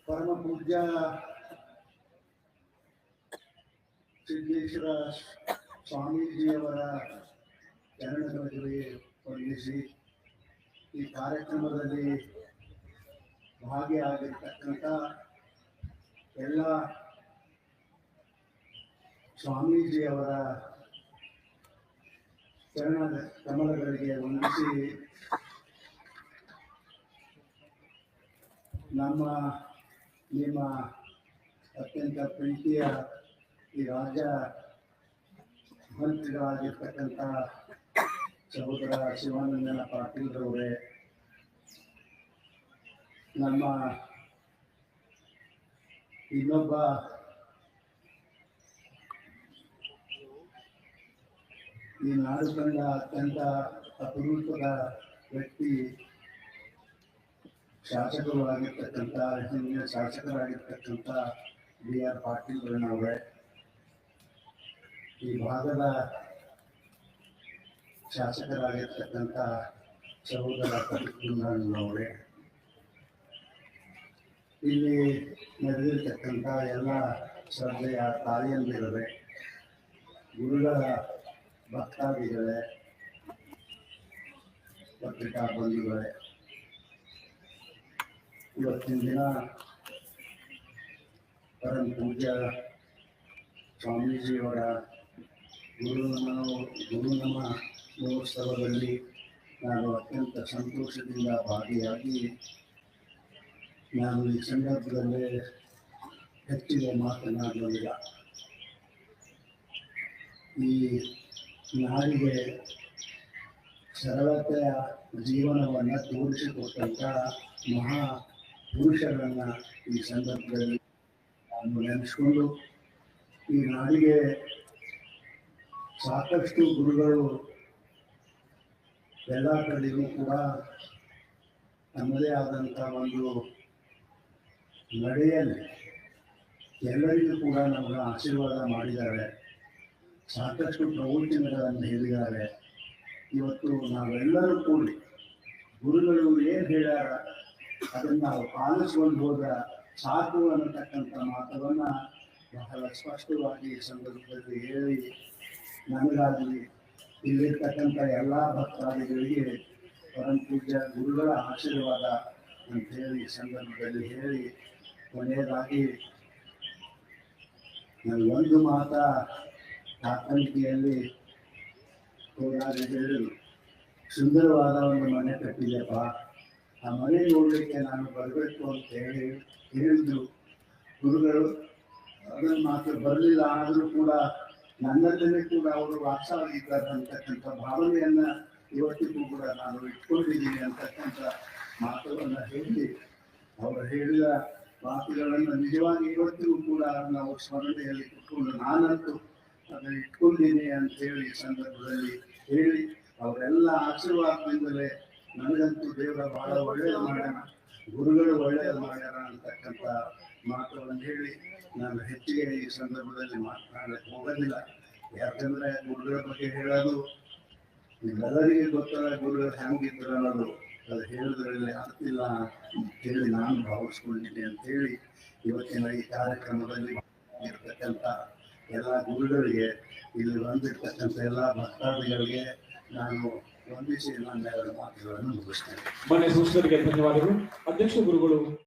ಪರಮ ಪೂಜ್ಯ ಸಿದ್ದೇಶ್ವರ ಸ್ವಾಮೀಜಿಯವರ ಚರಣಗಳಿಗೆ ವಂದಿಸಿ ಈ ಕಾರ್ಯಕ್ರಮದಲ್ಲಿ ಭಾಗಿಯಾಗಿರ್ತಕ್ಕಂಥ ಎಲ್ಲ ಸ್ವಾಮೀಜಿಯವರ ಚರಣದ ಕಮಲಗಳಿಗೆ ವಂದಿಸಿ ನಮ್ಮ ನಿಮ್ಮ ಅತ್ಯಂತ ಪ್ರೀತಿಯ ಈ ರಾಜ್ಯ ಮಂತ್ರಿಗಳಾಗಿರ್ತಕ್ಕಂಥ ಸಹೋದರ ಶಿವಾನಂದನ ಪಾಟೀಲ್ರವರೇ, ನಮ್ಮ ಇನ್ನೊಬ್ಬ ಈ ನಾಡು ಕಂಡ ಅತ್ಯಂತ ಅಪರೂಪದ ವ್ಯಕ್ತಿ ಶಾಸಕರು ಆಗಿರ್ತಕ್ಕಂಥ ಹಿಂದಿನ ಶಾಸಕರಾಗಿರ್ತಕ್ಕಂಥ BR ಪಾಟೀಲ್ರವರೇ, ಈ ಭಾಗದ ಶಾಸಕರಾಗಿರ್ತಕ್ಕಂಥ ಸಹೋದರ ಪ್ರತಿಕುಂದಣ್ಣನವರೇ, ಇಲ್ಲಿ ನಡೆದಿರ್ತಕ್ಕಂಥ ಎಲ್ಲ ಶ್ರದ್ಧೆಯ ತಾಯಿಯಂದಿರದೆ, ಗುರುಗಳ ಭಕ್ತಾದಿಗಳೇ, ಪತ್ರಿಕಾ ಬಂಧುಗಳೇ, ಇವತ್ತಿನ ದಿನ ಪರಮ ಪೂಜ್ಯ ಸ್ವಾಮೀಜಿಯವರ ಗುರುನಮ ಮಹೋತ್ಸವದಲ್ಲಿ ನಾನು ಅತ್ಯಂತ ಸಂತೋಷದಿಂದ ಭಾಗಿಯಾಗಿ ನಾನು ಈ ಸಂದರ್ಭದಲ್ಲಿ ಹೆಚ್ಚಿಗೆ ಮಾತನಾಡುವುದಿಲ್ಲ. ಈ ನಾಡಿಗೆ ಸರಳತೆಯ ಜೀವನವನ್ನು ತೋರಿಸಿಕೊಟ್ಟಂಥ ಮಹಾ ಪುರುಷರನ್ನು ಈ ಸಂದರ್ಭದಲ್ಲಿ ನಾನು ನೆನೆಸ್ಕೊಂಡು, ಈ ನಾಡಿಗೆ ಸಾಕಷ್ಟು ಗುರುಗಳು ಎಲ್ಲ ಕಡೆಗೂ ಕೂಡ ತಮ್ಮದೇ ಆದಂಥ ಒಂದು ನಡೆಯಲ್ಲಿ ಎಲ್ಲರಿಗೂ ಕೂಡ ನಮಗೆ ಆಶೀರ್ವಾದ ಮಾಡಿದ್ದಾರೆ, ಸಾಕಷ್ಟು ಪ್ರವಚನಗಳನ್ನು ಹೇಳಿದ್ದಾರೆ. ಇವತ್ತು ನಾವೆಲ್ಲರೂ ಕೂಡಿ ಗುರುಗಳು ಏನು ಹೇಳ್ಯಾರ ಅದನ್ನು ನಾವು ಪಾಲಿಸ್ಕೊಂಡು ಹೋದ ಸಾಕು ಅನ್ನತಕ್ಕಂಥ ಮಾತನ್ನು ಬಹಳ ಸ್ಪಷ್ಟವಾಗಿ ಈ ಸಂದರ್ಭದಲ್ಲಿ ಹೇಳಿ, ನಮಗಾಗಲಿ ಇಲ್ಲಿರ್ತಕ್ಕಂಥ ಎಲ್ಲ ಭಕ್ತಾದಿಗಳಿಗೆ ಪರಮ ಪೂಜ್ಯ ಗುರುಗಳ ಆಶೀರ್ವಾದ ಅಂತ ಹೇಳಿ ಈ ಸಂದರ್ಭದಲ್ಲಿ ಹೇಳಿ, ಕೊನೆಯದಾಗಿ ನನಗೊಂದು ಮಾತ ಕಾಕಣಿಕೆಯಲ್ಲಿ ಹೋದಾಗ ಹೇಳಿದ್ರು, ಸುಂದರವಾದ ಒಂದು ಮನೆ ಕಟ್ಟಿದೆಪ್ಪ, ಆ ಮನೆ ನೋಡಲಿಕ್ಕೆ ನಾನು ಬರಬೇಕು ಅಂತ ಹೇಳಿದ್ರು ಗುರುಗಳು. ಅದನ್ನು ಮಾತ್ರ ಬರಲಿಲ್ಲ, ಆದರೂ ಕೂಡ ನನ್ನಲ್ಲೇ ಕೂಡ ಅವರು ವಾಸವಾಗಿದ್ದಾರೆ ಅಂತಕ್ಕಂಥ ಭಾವನೆಯನ್ನು ಇವತ್ತಿಗೂ ಕೂಡ ನಾನು ಇಟ್ಕೊಂಡಿದ್ದೀನಿ ಅಂತಕ್ಕಂಥ ಮಾತುಗಳನ್ನು ಹೇಳಿ, ಅವರು ಹೇಳಿದ ಮಾತುಗಳನ್ನು ನಿಜವಾಗಿ ಇವತ್ತಿಗೂ ಕೂಡ ನಾವು ಸ್ಮರಣೆಯಲ್ಲಿ ಇಟ್ಕೊಂಡು ನಾನಂತೂ ಅದನ್ನು ಇಟ್ಕೊಂಡಿದ್ದೀನಿ ಅಂತ ಹೇಳಿ ಈ ಸಂದರ್ಭದಲ್ಲಿ ಹೇಳಿ, ಅವರೆಲ್ಲ ಆಶೀರ್ವಾದದಿಂದಲೇ ನನಗಂತೂ ದೇವರ ಬಹಳ ಒಳ್ಳೆಯದು ಮಾಡ್ಯಾರ, ಗುರುಗಳು ಒಳ್ಳೆಯದು ಮಾಡ್ಯಾರ ಅಂತಕ್ಕಂಥ ಮಾತುಗಳನ್ನು ಹೇಳಿ ನಾನು ಹೆಚ್ಚಿಗೆ ಈ ಸಂದರ್ಭದಲ್ಲಿ ಮಾತನಾಡಕ್ಕೆ ಹೋಗೋದಿಲ್ಲ. ಯಾಕಂದ್ರೆ ಗುರುಗಳ ಬಗ್ಗೆ ಹೇಳೋದು ನಿಮ್ಮೆಲ್ಲರಿಗೆ ಗೊತ್ತಲ್ಲ, ಗುರುಗಳು ಹೆಂಗಿದ್ರು ಅನ್ನೋದು, ಅದು ಹೇಳೋದ್ರಲ್ಲಿ ಆಗ್ತಿಲ್ಲ ಹೇಳಿ ನಾನು ಭಾವಿಸ್ಕೊಂಡಿದ್ದೀನಿ ಅಂತೇಳಿ ಇವತ್ತಿನ ಈ ಕಾರ್ಯಕ್ರಮದಲ್ಲಿ ಇರ್ತಕ್ಕಂಥ ಎಲ್ಲ ಗುರುಗಳಿಗೆ, ಇಲ್ಲಿ ಬಂದಿರ್ತಕ್ಕಂಥ ಎಲ್ಲ ಭಕ್ತಾದಿಗಳಿಗೆ ನಾನು ವಂದಿಸಿ ನನ್ನ ಎರಡು ಮಾತುಗಳನ್ನು ಮುಗಿಸ್ತೇನೆ. ಮನೆ ಸೂಚನೆಗೆ ಧನ್ಯವಾದಗಳು. ಅಧ್ಯಕ್ಷ ಗುರುಗಳು